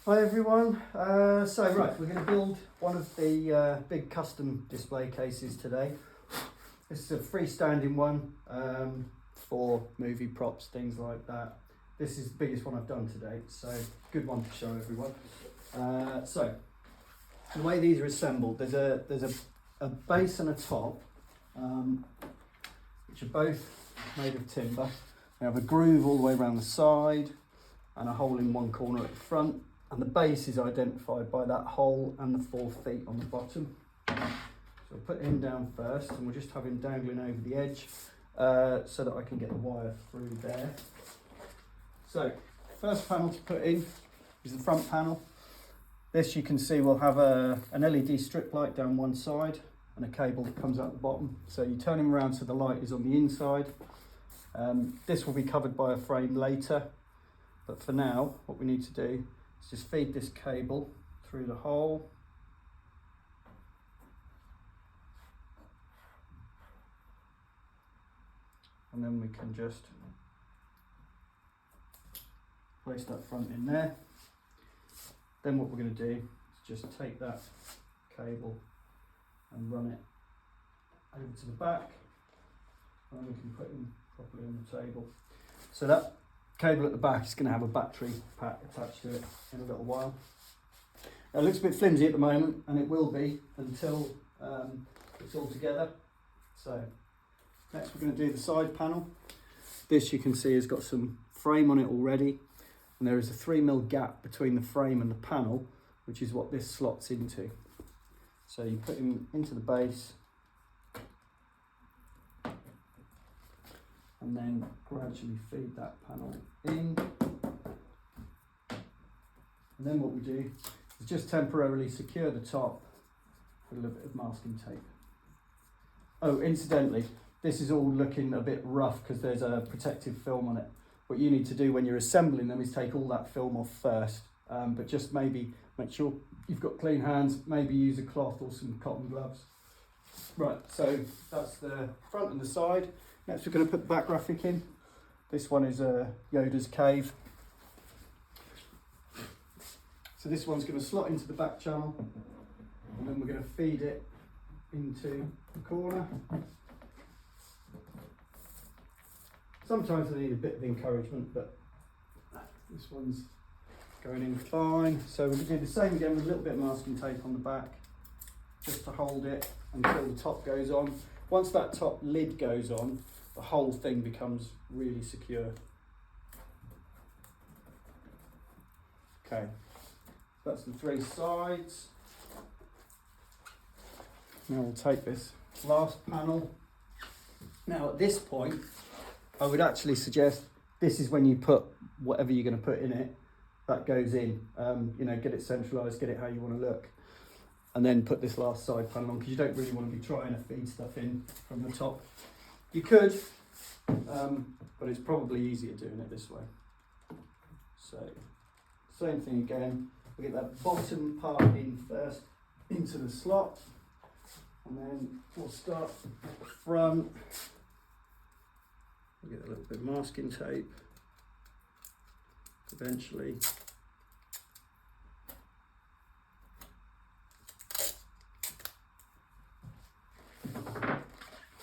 Hi everyone, right, we're going to build one of the big custom display cases today. This is a freestanding one for movie props, things like that. This is the biggest one I've done to date, so good one to show everyone. So the way these are assembled, there's a base and a top, which are both made of timber. They have a groove all the way around the side and a hole in one corner at the front. And the base is identified by that hole and the 4 feet on the bottom. So I'll put him down first, and we'll just have him dangling over the edge so that I can get the wire through there. So first panel to put in is the front panel. This, you can see, will have an LED strip light down one side and a cable that comes out the bottom. So you turn him around so the light is on the inside. This will be covered by a frame later, but for now what we need to do, just feed this cable through the hole. And then we can just place that front in there. Then what we're going to do is just take that cable and run it over to the back, and we can put it properly on the table. So that cable at the back is going to have a battery pack attached to it in a little while. It looks a bit flimsy at the moment, and it will be until it's all together. So next we're going to do the side panel. This, you can see, has got some frame on it already, and there is a 3mm gap between the frame and the panel, which is what this slots into. So you put him into the base and then gradually feed that panel in. And then what we do is just temporarily secure the top with a little bit of masking tape. Oh, incidentally, this is all looking a bit rough because there's a protective film on it. What you need to do when you're assembling them is take all that film off first, but just maybe make sure you've got clean hands, maybe use a cloth or some cotton gloves. Right, so that's the front and the side. Next we're going to put the back graphic in. This one is Yoda's cave. So this one's going to slot into the back channel, and then we're going to feed it into the corner. Sometimes they need a bit of encouragement, but this one's going in fine. So we're going to do the same again with a little bit of masking tape on the back, just to hold it until the top goes on. Once that top lid goes on, the whole thing becomes really secure. Okay, that's the 3 sides. Now we'll take this last panel. Now at this point, I would actually suggest this is when you put whatever you're going to put in it, that goes in. You know, get it centralised, get it how you want to look. And then put this last side panel on, because you don't really want to be trying to feed stuff in from the top. You could, but it's probably easier doing it this way. So, same thing again. We get that bottom part in first into the slot, and then we'll start the front. We'll get a little bit of masking tape eventually.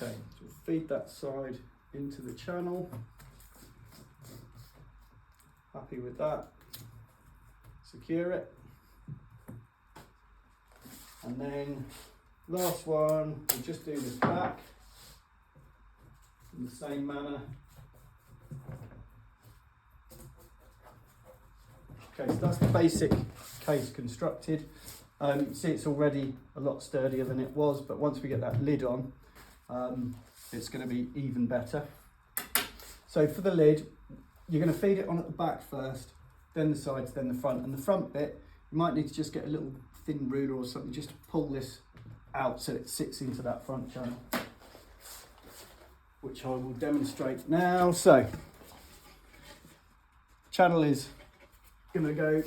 Okay, so we'll feed that side into the channel. Happy with that. Secure it. And then last one, we'll just do this back in the same manner. Okay, so that's the basic case constructed. You can see it's already a lot sturdier than it was, but once we get that lid on, it's going to be even better. So for the lid, you're going to feed it on at the back first, then the sides, then the front. And the front bit, you might need to just get a little thin ruler or something just to pull this out so it sits into that front channel, which I will demonstrate now. So, channel is going to go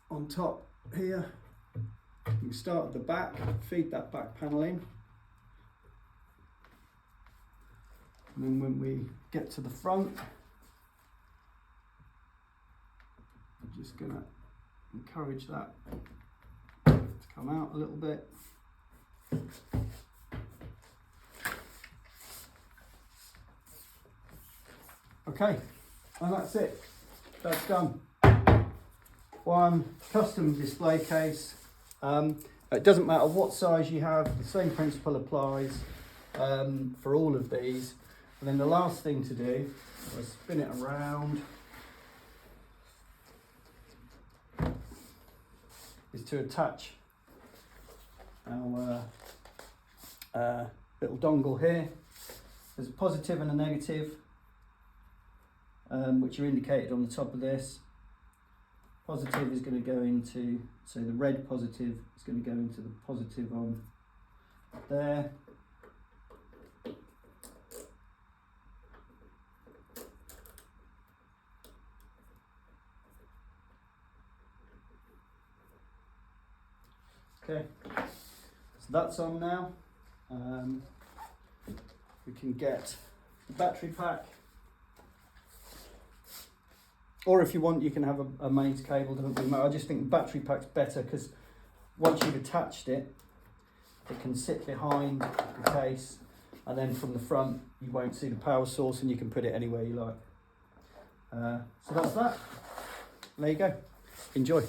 on top here. You start at the back, feed that back panel in. And then when we get to the front, I'm just going to encourage that to come out a little bit. Okay, and that's it. That's done. One custom display case. It doesn't matter what size you have, the same principle applies for all of these. And then the last thing to do, I'll spin it around, is to attach our little dongle here. There's a positive and a negative, which are indicated on the top of this. Positive is going to go into, so the red positive is going to go into the positive on there. Okay, so that's on now. We can get the battery pack, or if you want, you can have a mains cable. Doesn't really matter. I just think the battery pack's better because once you've attached it, it can sit behind the case, and then from the front you won't see the power source, and you can put it anywhere you like. So that's that. There you go. Enjoy.